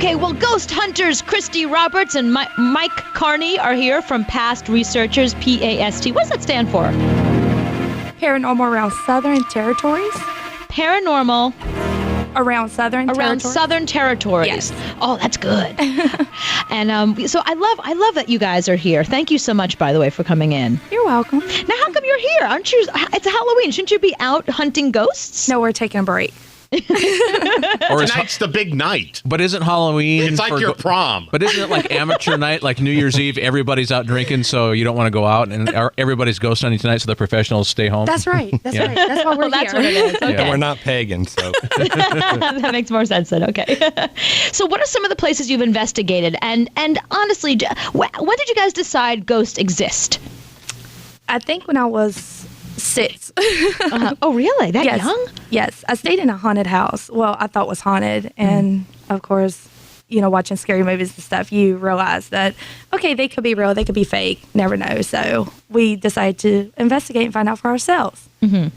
Okay, well, ghost hunters Christy Roberts and Mike Carney are here from Past Researchers, PAST. What does that stand for? Paranormal around Southern Territories. Paranormal Around Southern Territories. Yes. Oh, that's good. And so I love that you guys are here. Thank you so much, by the way, for coming in. You're welcome. Now, how come you're here? Aren't you? It's Halloween. Shouldn't you be out hunting ghosts? No, we're taking a break. Or tonight's the big night. But isn't Halloween... It's like your prom. But isn't it like amateur night, like New Year's Eve? Everybody's out drinking, so you don't want to go out, and everybody's ghost hunting tonight, so the professionals stay home. That's right. That's right. That's why we're here. That's what it is. Okay. Yeah, we're not pagan, so. That makes more sense then. Okay. So what are some of the places you've investigated? And honestly, when did you guys decide ghosts exist? I think when I was 6. Oh, really? That young? Yes. I stayed in a haunted house. Well, I thought was haunted. And, of course, watching scary movies and stuff, you realize that, okay, they could be real, they could be fake. Never know. So we decided to investigate and find out for ourselves. Mm-hmm.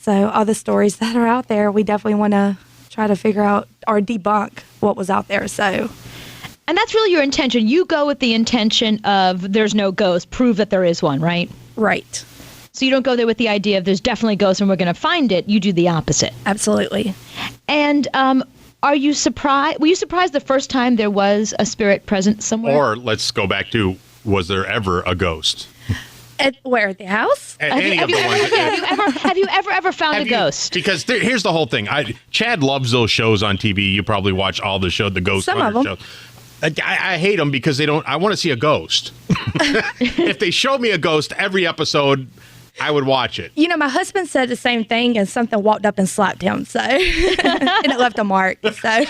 So all the stories that are out there, we definitely want to try to figure out or debunk what was out there. So... And that's really your intention. You go with the intention of there's no ghost, prove that there is one, right? Right. So you don't go there with the idea of there's definitely ghosts and we're going to find it. You do the opposite. Absolutely. And are you surprised? Were you surprised the first time there was a spirit present somewhere? Or let's go back to, was there ever a ghost? Where, at the house? Have you ever found a ghost? Because here's the whole thing. Chad loves those shows on TV. You probably watch all the Ghost Some Hunter of them. shows. I hate them because they don't. I want to see a ghost. If they showed me a ghost every episode, I would watch it. My husband said the same thing, and something walked up and slapped him. So, and it left a mark. So,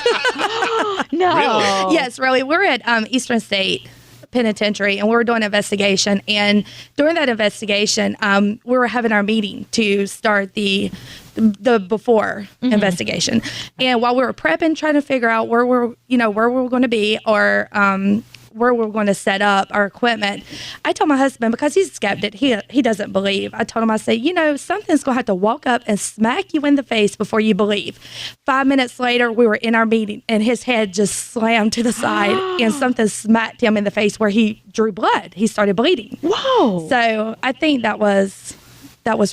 no. Really? Yes, really. We're at Eastern State Penitentiary, and we were doing an investigation. And during that investigation, we were having our meeting to start the before investigation. And while we were prepping, trying to figure out where we're going to be, or where we're going to set up our equipment, I told my husband, because he's a skeptic, he doesn't believe. I told him, I said, something's going to have to walk up and smack you in the face before you believe. 5 minutes later, we were in our meeting, and his head just slammed to the side, and something smacked him in the face where he drew blood. He started bleeding. Whoa! So I think that was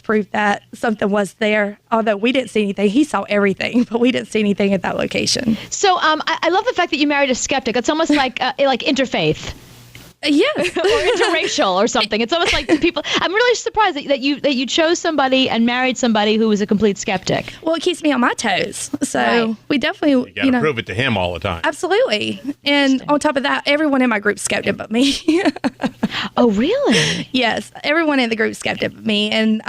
proof that something was there. Although we didn't see anything, he saw everything, but we didn't see anything at that location. So I love the fact that you married a skeptic. It's almost like interfaith. Yes. Or interracial or something. It's almost like people. I'm really surprised that you chose somebody and married somebody who was a complete skeptic. Well, it keeps me on my toes. So Right. we definitely, You got to prove it to him all the time. Absolutely. And on top of that, everyone in my group's skeptic but me. Oh, really? Yes, everyone in the group's skeptic but me, and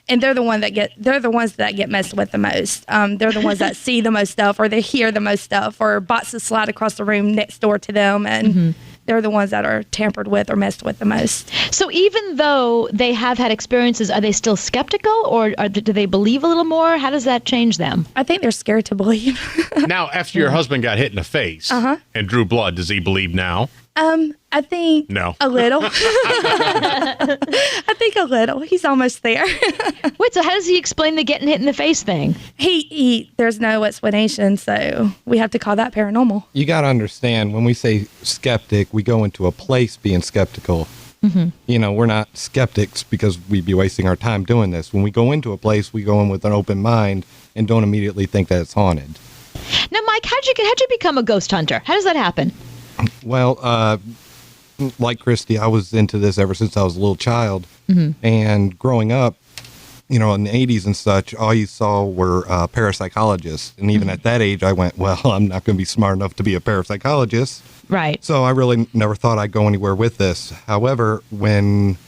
they're the ones that get messed with the most. They're the ones that see the most stuff, or they hear the most stuff, or boxes slide across the room next door to them, and they're the ones that are tampered with or messed with the most. So even though they have had experiences, are they still skeptical, or do they believe a little more? How does that change them? I think they're scared to believe. Now, after your husband got hit in the face and drew blood, does he believe now? I think No. a little. I think a little. He's almost there. Wait, so how does he explain the getting hit in the face thing? There's no explanation, so we have to call that paranormal. You got to understand, when we say skeptic, we go into a place being skeptical. We're not skeptics because we'd be wasting our time doing this. When we go into a place, we go in with an open mind and don't immediately think that it's haunted. Now, Mike, how'd you become a ghost hunter? How does that happen? Well, like Christy, I was into this ever since I was a little child. And growing up, in the 80s and such, all you saw were parapsychologists. And even at that age, I went, well, I'm not going to be smart enough to be a parapsychologist. Right. So I really never thought I'd go anywhere with this. However, when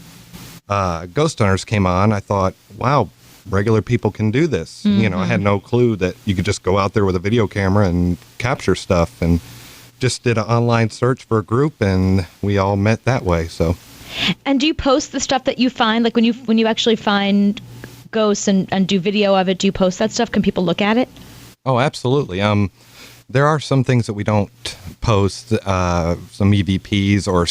Ghost Hunters came on, I thought, wow, regular people can do this. I had no clue that you could just go out there with a video camera and capture stuff, and just did an online search for a group, and we all met that way. So. And do you post the stuff that you find? Like when you actually find ghosts and do video of it, do you post that stuff? Can people look at it? Oh, absolutely. There are some things that we don't post, some EVPs or,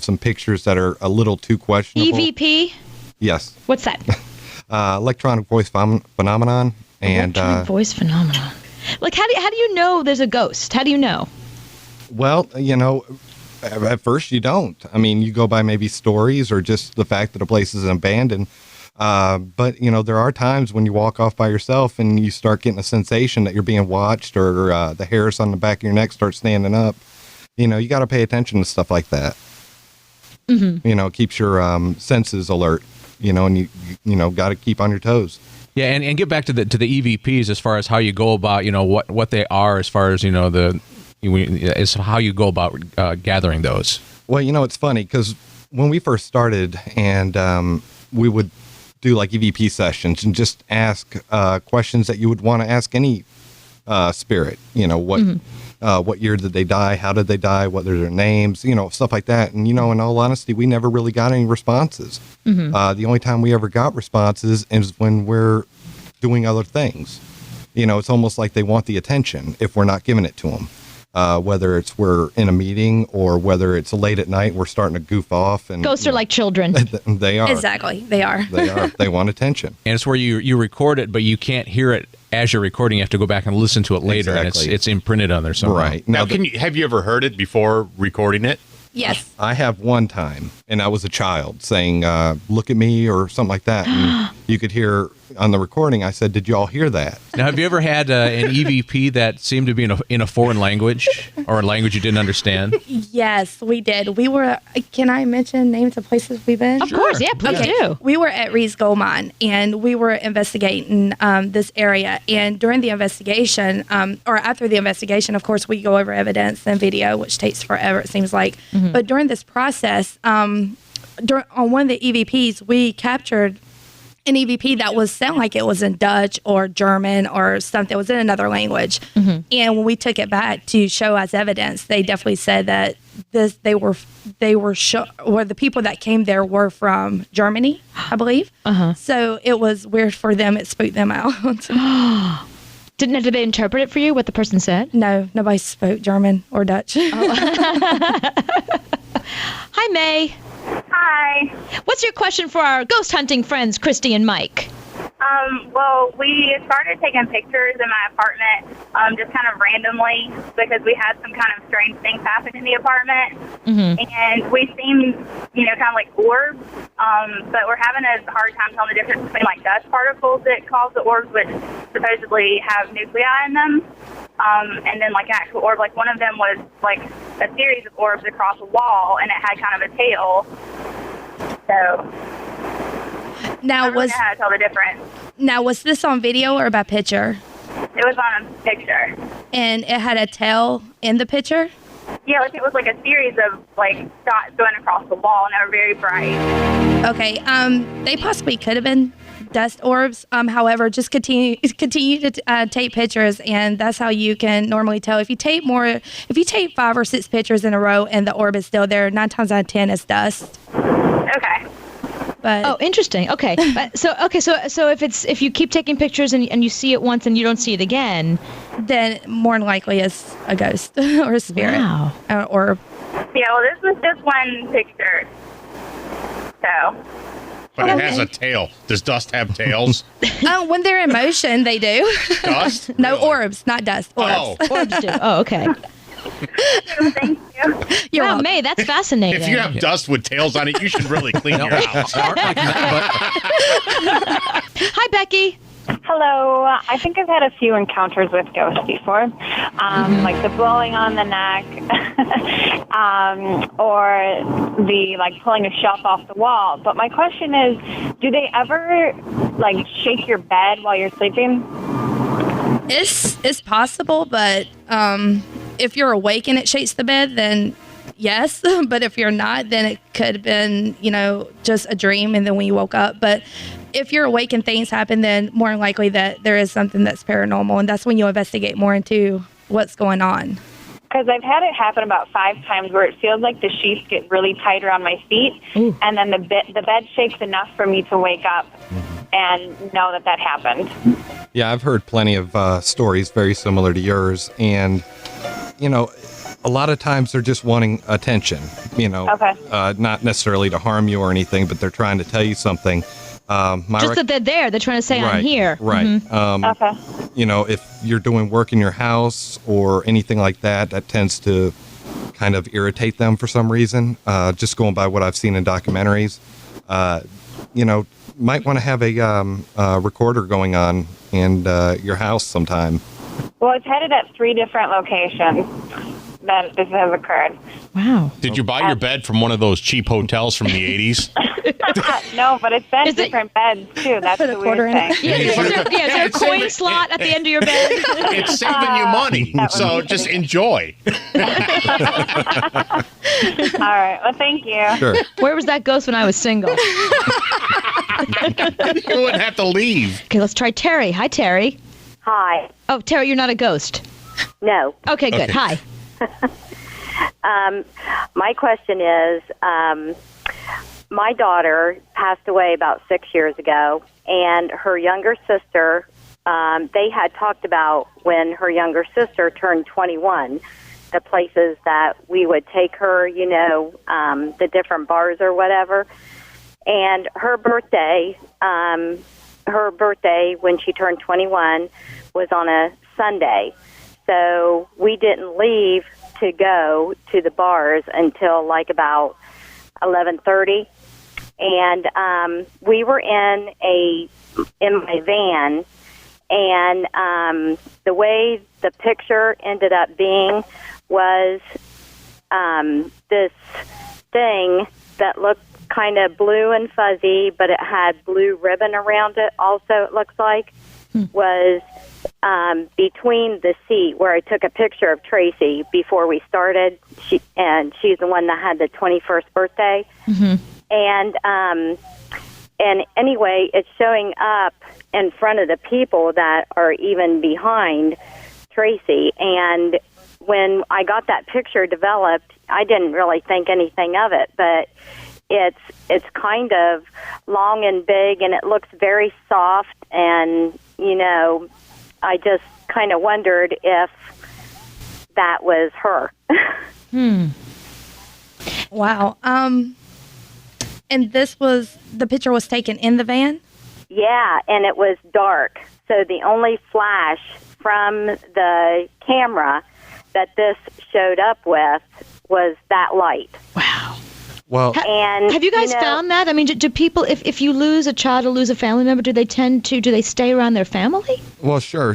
some pictures that are a little too questionable. EVP? Yes. What's that? Electronic voice phenomenon. And Electronic voice phenomenon. Like, how do you know there's a ghost? How do you know? Well, at first you don't. I mean, you go by maybe stories or just the fact that a place is abandoned. But, there are times when you walk off by yourself and you start getting a sensation that you're being watched, or the hairs on the back of your neck start standing up. You got to pay attention to stuff like that. Mm-hmm. It keeps your senses alert, and you got to keep on your toes. Yeah, and get back to the EVPs as far as how you go about, what they are, as far as, is how you go about gathering those. Well, it's funny because when we first started and we would do like EVP sessions and just ask questions that you would want to ask any spirit, what year did they die? How did they die? What are their names? Stuff like that. And, in all honesty, we never really got any responses. Mm-hmm. The only time we ever got responses is when we're doing other things. It's almost like they want the attention if we're not giving it to them. Whether it's we're in a meeting or whether it's late at night, we're starting to goof off. And ghosts are like children. They are. Exactly. They are. They are. They want attention. And it's where you record it, but you can't hear it as you're recording. You have to go back and listen to it later, exactly. And it's imprinted on there somewhere. Right. Now, have you ever heard it before recording it? Yes. I have one time, and I was a child saying, look at me, or something like that. And you could hear on the recording, I said, did you all hear that? Now, have you ever had an EVP that seemed to be in a foreign language or a language you didn't understand? Yes, we did. We were, can I mention names of places we've been? Of course, yeah, please do. We were at Reed's Gold Mine, and we were investigating this area. And during the investigation, or after the investigation, of course, we go over evidence and video, which takes forever, it seems like. Mm-hmm. But during this process, on one of the EVPs, we captured an EVP that was sound like it was in Dutch or German or something. It was in another language. Mm-hmm. And when we took it back to show as evidence, they definitely said that the people that came there were from Germany, I believe. Uh-huh. So it was weird for them. It spooked them out. Did they interpret it for you, what the person said? No, nobody spoke German or Dutch. Oh. Hi, May. Hi. What's your question for our ghost hunting friends, Christy and Mike? Well, we started taking pictures in my apartment just kind of randomly because we had some kind of strange things happen in the apartment. Mm-hmm. And we seemed, kind of like orbs, but we're having a hard time telling the difference between like dust particles that cause the orbs, which supposedly have nuclei in them. And then like an actual orb, like one of them was like a series of orbs across a wall and it had kind of a tail. So now I don't know how to tell the difference. Now, was this on video or by picture? It was on a picture. And it had a tail in the picture? Yeah, like it was like a series of like dots going across the wall and they were very bright. Okay. They possibly could have been dust orbs. However, just continue to take pictures, and that's how you can normally tell. If you take 5 or 6 pictures in a row and the orb is still there, 9 times out of 10 it's dust. Okay. But interesting. Okay. So if you keep taking pictures and you see it once and you don't see it again, then more than likely it's a ghost or a spirit. Wow. Or yeah, well, this was just one picture. So. But it has a tail. Does dust have tails? When they're in motion, they do. Dust? No, Really? orbs, not dust. Orbs. Oh. orbs do. Oh, okay. Thank you. You're welcome. May, that's fascinating. If you have dust with tails on it, you should really clean your house. Hi, Becky. Hello. I think I've had a few encounters with ghosts before, like the blowing on the neck, or the like pulling a shelf off the wall. But my question is, do they ever like shake your bed while you're sleeping? It's possible, but if you're awake and it shakes the bed, then yes. But if you're not, then it could have been, just a dream, and then when you woke up. But if you're awake and things happen, then more than likely that there is something that's paranormal, and that's when you investigate more into what's going on. Because I've had it happen about 5 times where it feels like the sheets get really tight around my feet, and then the bed shakes enough for me to wake up and know that happened. Yeah, I've heard plenty of stories very similar to yours, and a lot of times they're just wanting attention. Okay. Not necessarily to harm you or anything, but they're trying to tell you something. That they're there. They're trying to say, I'm here. Right. Mm-hmm. Okay. If you're doing work in your house or anything like that, that tends to kind of irritate them for some reason. Just going by what I've seen in documentaries, might want to have a recorder going on in your house sometime. Well, it's headed at 3 different locations that this has occurred. Wow. Did you buy your bed from one of those cheap hotels from the 80s? No, but it's been different beds, too. That's the weird thing. Is there a coin slot at the end of your bed? It's saving you money, so just enjoy. All right. Well, thank you. Sure. Where was that ghost when I was single? You wouldn't have to leave. Okay, let's try Terry. Hi, Terry. Hi. Oh, Terry, you're not a ghost. No. Okay, good. Okay. Hi. My question is, my daughter passed away about 6 years ago, and her younger sister, they had talked about when her younger sister turned 21, the places that we would take her, the different bars or whatever. And her birthday when she turned 21 was on a Sunday. So we didn't leave to go to the bars until like about 11:30, and we were in my van, and the way the picture ended up being was this thing that looked kind of blue and fuzzy, but it had blue ribbon around it. Also, it looks like was between the seat where I took a picture of Tracy before we started. She's the one that had the 21st birthday. Mm-hmm. And anyway, it's showing up in front of the people that are even behind Tracy. And when I got that picture developed, I didn't really think anything of it, but it's kind of long and big, and it looks very soft, and I just kind of wondered if that was her. Wow. And the picture was taken in the van? Yeah, and it was dark. So the only flash from the camera that this showed up with was that light. Wow. Well, And Have you guys found that? I mean, do people, if you lose a child or lose a family member, do they stay around their family? Well, sure.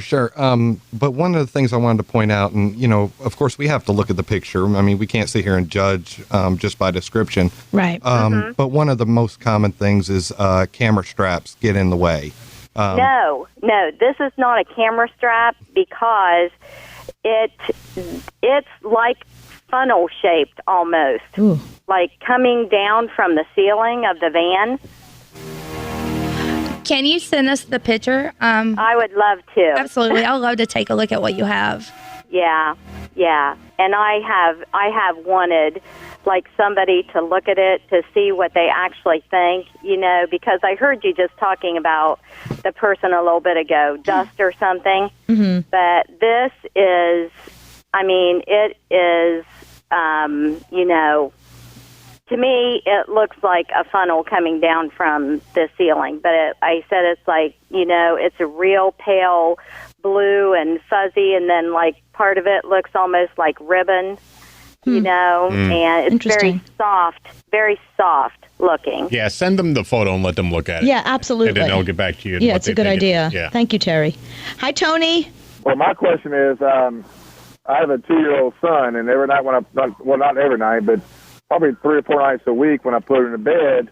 But one of the things I wanted to point out, and, of course, we have to look at the picture. I mean, we can't sit here and judge just by description. Right. But one of the most common things is camera straps get in the way. No, this is not a camera strap because it's like funnel shaped almost. Ooh. Like coming down from the ceiling of the van. Can you send us the picture? I would love to. Absolutely. I'd love to take a look at what you have. Yeah. And I have wanted like somebody to look at it to see what they actually think, because I heard you just talking about the person a little bit ago, dust or something. Mm-hmm. But this is, it is, to me, it looks like a funnel coming down from the ceiling. But I said it's like, it's a real pale blue and fuzzy, and then like part of it looks almost like ribbon, and it's very soft looking. Yeah, send them the photo and let them look at it. Yeah, absolutely. And then I'll get back to you. Yeah, it's a good idea. Yeah. Thank you, Terry. Hi, Tony. Well, my question is, I have a 2-year-old son, and every night not every night, but probably 3 or 4 nights a week when I put him to bed,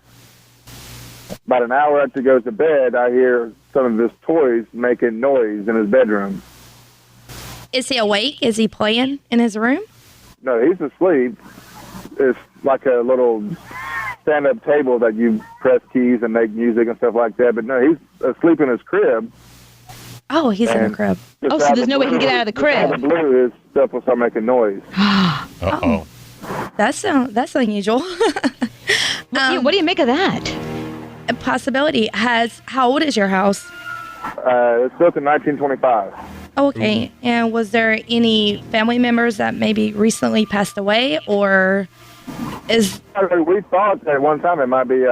about an hour after he goes to bed, I hear some of his toys making noise in his bedroom. Is he awake? Is he playing in his room? No, he's asleep. It's like a little stand-up table that you press keys and make music and stuff like that. But no, he's asleep in his crib. Oh, he's in the crib. Oh, so there's no way he can get out of the crib. Out of the blue, his stuff will start making noise. Uh-oh. That's unusual. What do you make of that? A possibility. How old is your house? It's built in 1925. Okay. And was there any family members that maybe recently passed away, or is... We thought at one time it might be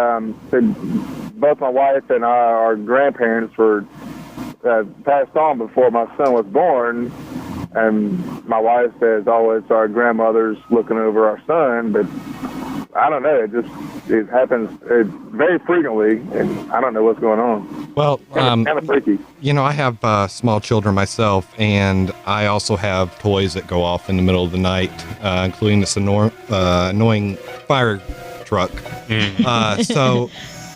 both my wife and our grandparents were passed on before my son was born, And my wife says, "Oh, it's our grandmother's looking over our son," but I don't know. It happens very frequently, and I don't know what's going on. Well, Kind of freaky. you know, I have small children myself, and I also have toys that go off in the middle of the night, including this annoying fire truck. So,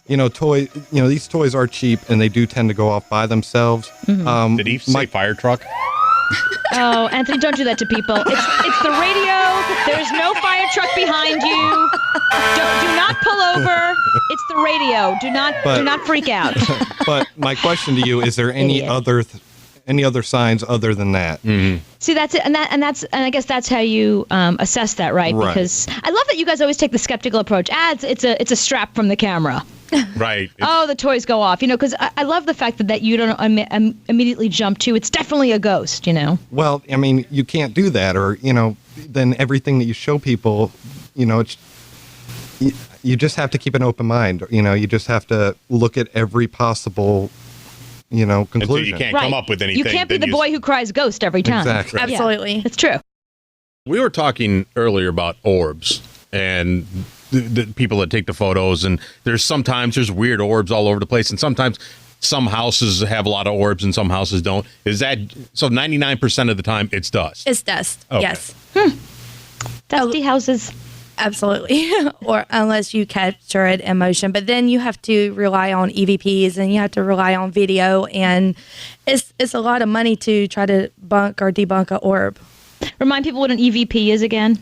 these toys are cheap, and they do tend to go off by themselves. Did he say fire truck? Oh, Anthony, don't do that to people. It's the radio. There's no fire truck behind you. Do not pull over. It's the radio. Do not freak out. But my question to you, is there any other signs other than that? See, that's it, and I guess that's how you assess that, right? Because I love that you guys always take the skeptical approach. It's a strap from the camera. Right. Oh, the toys go off, because I love the fact that you don't immediately jump to it's definitely a ghost, Well, I mean, you can't do that, or then everything that you show people, it's you just have to keep an open mind. You just have to look at every possible conclusion. Until you can't come up with anything. You can't be the boy who cries ghost every time. Exactly. Absolutely. It's true. We were talking earlier about orbs and the people that take the photos, and there's weird orbs all over the place, and sometimes some houses have a lot of orbs and some houses don't. Is that so? 99% of the time, it's dust. It's dust. Okay. Yes. Dusty houses. Absolutely. Or unless you capture it in motion. But then you have to rely on EVPs and you have to rely on video. And it's a lot of money to try to bunk or debunk an orb. Remind people what an EVP is again.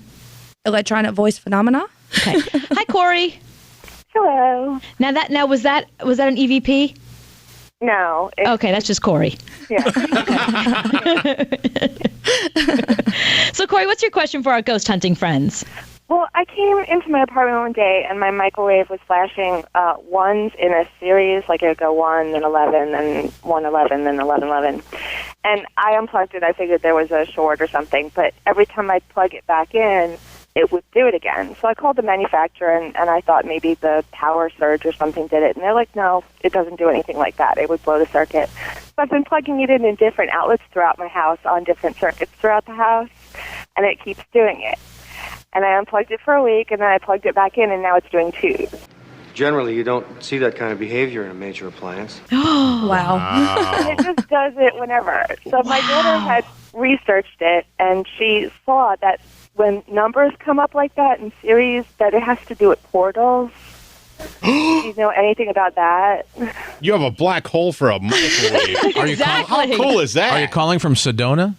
Electronic voice phenomena. Okay. Hi, Corey. Hello. Now was that an EVP? No. Okay, that's just Corey. Yeah. So, Corey, what's your question for our ghost hunting friends? Well, I came into my apartment one day and my microwave was flashing ones in a series, like it would go 1, then 11, then 111, then 1111. And I unplugged it. I figured there was a short or something. But every time I'd plug it back in, it would do it again. So I called the manufacturer, and I thought maybe the power surge or something did it. And they're like, no, it doesn't do anything like that. It would blow the circuit. So I've been plugging it in different outlets throughout my house on different circuits throughout the house, and it keeps doing it. And I unplugged it for a week, and then I plugged it back in, and now it's doing 2. Generally, you don't see that kind of behavior in a major appliance. Wow. And it just does it whenever. So my daughter had researched it, and she saw that when numbers come up like that in series, that it has to do with portals. Do you know anything about that? You have a black hole for a microwave. How cool is that? Are you calling from Sedona?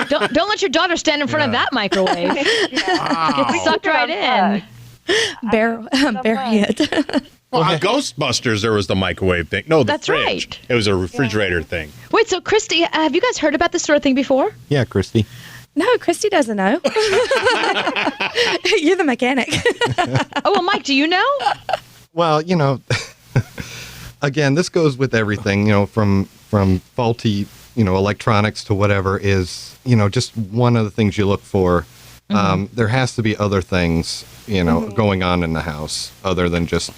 Don't let your daughter stand in front of that microwave. Get sucked right in. Bear hit. Well, Ghostbusters, there was the microwave thing. No, That's fridge. right. It was a refrigerator thing. Wait, so Christy, have you guys heard about this sort of thing before? Yeah, Christy. No, Christy doesn't know. You're the mechanic. Oh, well, Mike, do you know? Well, again, this goes with everything, from faulty, electronics to whatever is, just one of the things you look for. There has to be other things, going on in the house other than just,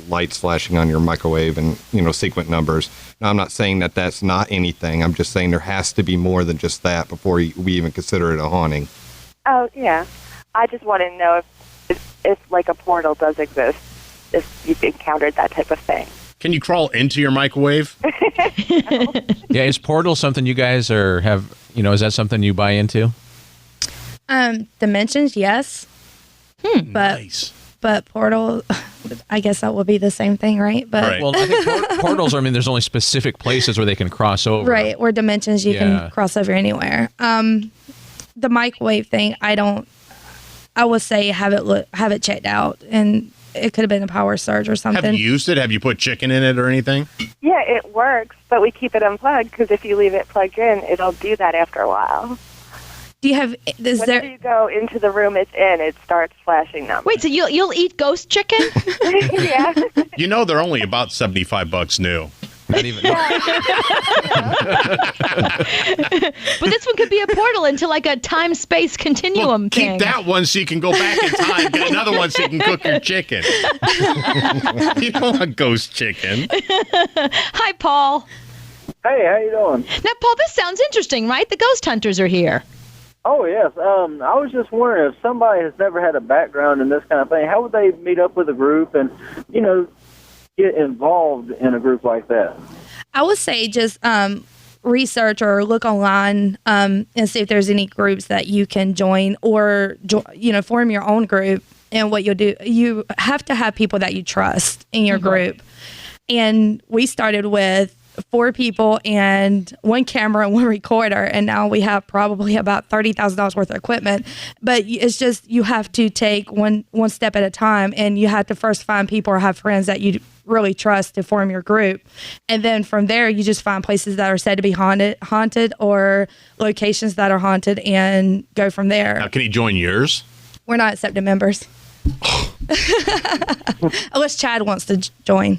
lights flashing on your microwave and, sequent numbers. Now, I'm not saying that that's not anything. I'm just saying there has to be more than just that before we even consider it a haunting. Oh, yeah. I just want to know if like a portal does exist, if you've encountered that type of thing. Can you crawl into your microwave? Yeah, is Portal something you guys have, is that something you buy into? Dimensions, yes. But Nice. but portal, I guess that would be the same thing, right? But Right. Well, I think portals, there's only specific places where they can cross over. right, or dimensions you can cross over anywhere. The microwave thing, I would say have it checked out, and it could have been a power surge or something. Have you used it? Have you put chicken in it or anything? Yeah, it works, but we keep it unplugged because if you leave it plugged in, it'll do that after a while. Do you have? Is Whenever there? you go into the room it's in, it starts flashing numbers. Wait, so you'll eat ghost chicken? Yeah. They're only about $75 new. Not even. But this one could be a portal into like a time-space continuum thing. Keep that one so you can go back in time, get another one so you can cook your chicken. You don't want ghost chicken. Hi, Paul. Hey, how you doing? Now, Paul, this sounds interesting, right? The ghost hunters are here. Oh, yes. I was just wondering, if somebody has never had a background in this kind of thing, how would they meet up with a group and, get involved in a group like that? I would say just research or look online and see if there's any groups that you can join or, form your own group. And what you'll do, you have to have people that you trust in your group. And we started with 4 people and 1 camera and 1 recorder, and now we have probably about $30,000 worth of equipment. But it's just, you have to take one step at a time, and you have to first find people or have friends that you really trust to form your group. And then from there, you just find places that are said to be haunted or locations that are haunted and go from there. Now, can he join yours? We're not accepting members. Unless Chad wants to join.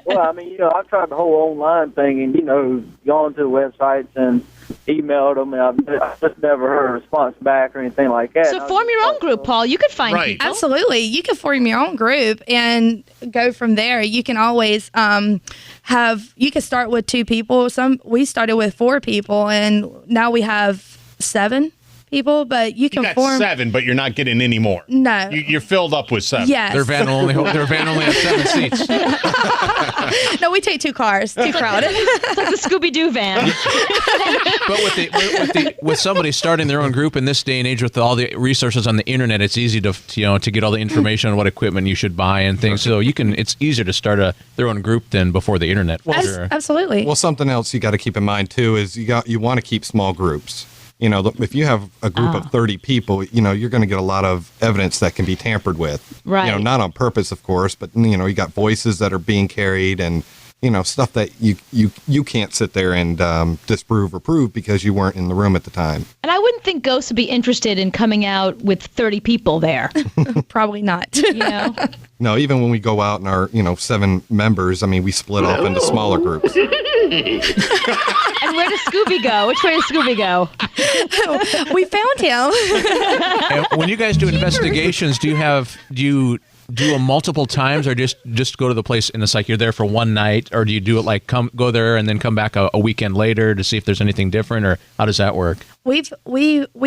Well, I've tried the whole online thing and, gone to the websites and emailed them, and I've just never heard a response back or anything like that. So form your own group, Paul. You could find people. Absolutely. You can form your own group and go from there. You can always you can start with 2 people. We started with 4 people, and now we have 7 people, but you can form 7, but you're not getting any more. No, you're filled up with 7. Yes, Their van only has 7 seats. No, we take 2 cars. Too crowded. It's like the Scooby-Doo van. But with somebody starting their own group in this day and age, with all the resources on the internet, it's easy to get all the information on what equipment you should buy and things. So it's easier to start their own group than before the internet. Absolutely. Well, something else you got to keep in mind too is you want to keep small groups. If you have a group of 30 people, you're going to get a lot of evidence that can be tampered with. Right. Not on purpose, of course, but, you got voices that are being carried and, stuff that you can't sit there and disprove or prove because you weren't in the room at the time. And I wouldn't think ghosts would be interested in coming out with 30 people there. Probably not. No, even when we go out and our, 7 members, we split off into smaller groups. And where does Scooby go? Which way does Scooby go? We found him. And when you guys do investigations, do you do them multiple times, or just go to the place and it's like you're there for one night, or do you do it like go there and then come back a weekend later to see if there's anything different, or how does that work? We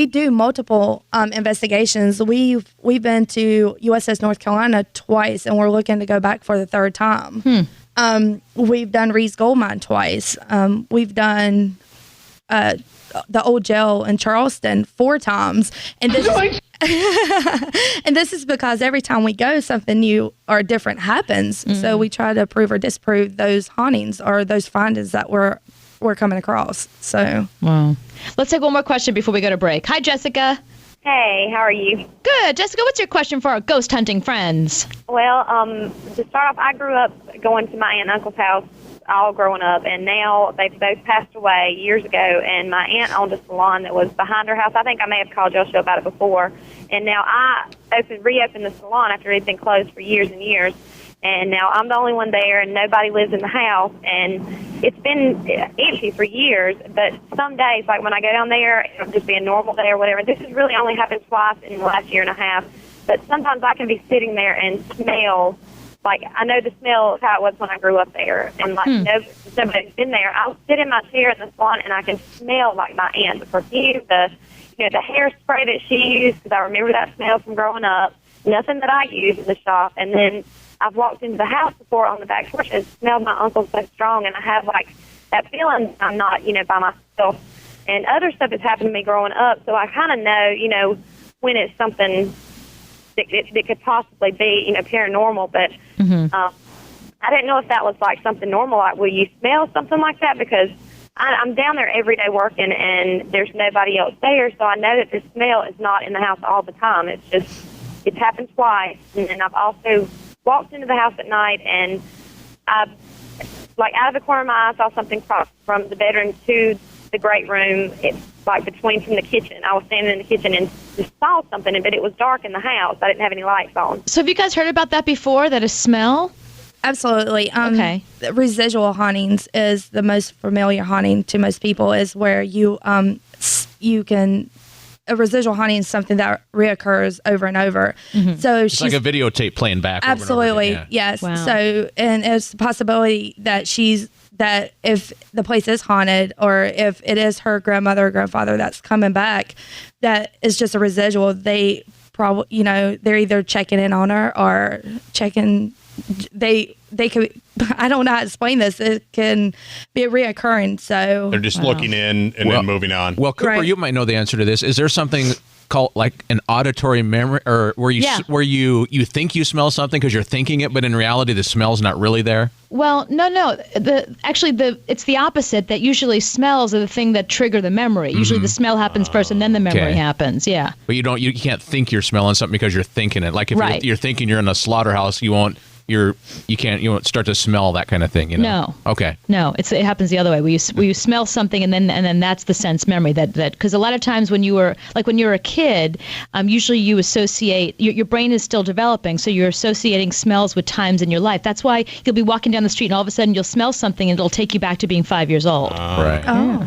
do multiple investigations. We've been to USS North Carolina twice, and we're looking to go back for the 3rd time. We've done Reed's Gold Mine twice. We've done the old jail in Charleston 4 times, and this is because every time we go, something new or different happens. So we try to prove or disprove those hauntings or those findings that we're coming across. So wow. Let's take one more question before we go to break. Hi, Jessica. Hey, how are you? Good. Jessica, what's your question for our ghost hunting friends? Well, to start off, I grew up going to my aunt and uncle's house all growing up, and now they've both passed away years ago, and my aunt owned a salon that was behind her house. I think I may have called y'all show about it before, and now I reopened the salon after it had been closed for years and years, and now I'm the only one there, and nobody lives in the house, and it's been empty for years, but some days, like when I go down there, it'll just be a normal day or whatever. This has really only happened twice in the last year and a half, but sometimes I can be sitting there and smell. Like, I know the smell of how it was when I grew up there. And, like, nobody's been there. I'll sit in my chair in the salon, and I can smell, like, my aunt, the perfume, the hairspray that she used, because I remember that smell from growing up. Nothing that I use in the shop. And then I've walked into the house before on the back porch and smelled my uncle so strong, and I have, like, that feeling I'm not, by myself. And other stuff has happened to me growing up, so I kind of know, when it's something that could possibly be, paranormal, but I didn't know if that was like something normal. Like, will you smell something like that? Because I'm down there every day working, and there's nobody else there, so I know that the smell is not in the house all the time. It's happened twice, and then I've also walked into the house at night, and I, like, out of the corner of my eye, saw something cross from the bedroom to the great room. It's like between from the kitchen. I was standing in the kitchen and just saw something, but it was dark in the house. I didn't have any lights on. So have you guys heard about that before, that a smell? Absolutely. Okay. Residual hauntings is the most familiar haunting to most people, is where you can... A residual haunting is something that reoccurs over and over. So it's like a videotape playing back. Absolutely, over and over again. Yes. Wow. So, and it's a possibility that she's that if the place is haunted or if it is her grandmother or grandfather that's coming back, that is just a residual. They probably, you know, they're either checking in on her or checking. They could. I don't know how to explain this. It can be a reoccurring. So they're just looking in and then moving on. Well, Cooper, you might know the answer to this. Is there something called like an auditory memory, or where you think you smell something because you're thinking it, but in reality the smell's not really there? Well, no. It's the opposite. That usually smells are the thing that trigger the memory. Usually the smell happens first, and then the memory happens. Yeah. But you can't think you're smelling something because you're thinking it. Like if you're thinking you're in a slaughterhouse, you won't start to smell that kind of thing, you know? No. Okay. No, it happens the other way. You smell something and then that's the sense memory that because a lot of times when you're a kid, usually you associate your brain is still developing, so you're associating smells with times in your life. That's why you'll be walking down the street and all of a sudden you'll smell something and it'll take you back to being 5 years old. Right. Oh.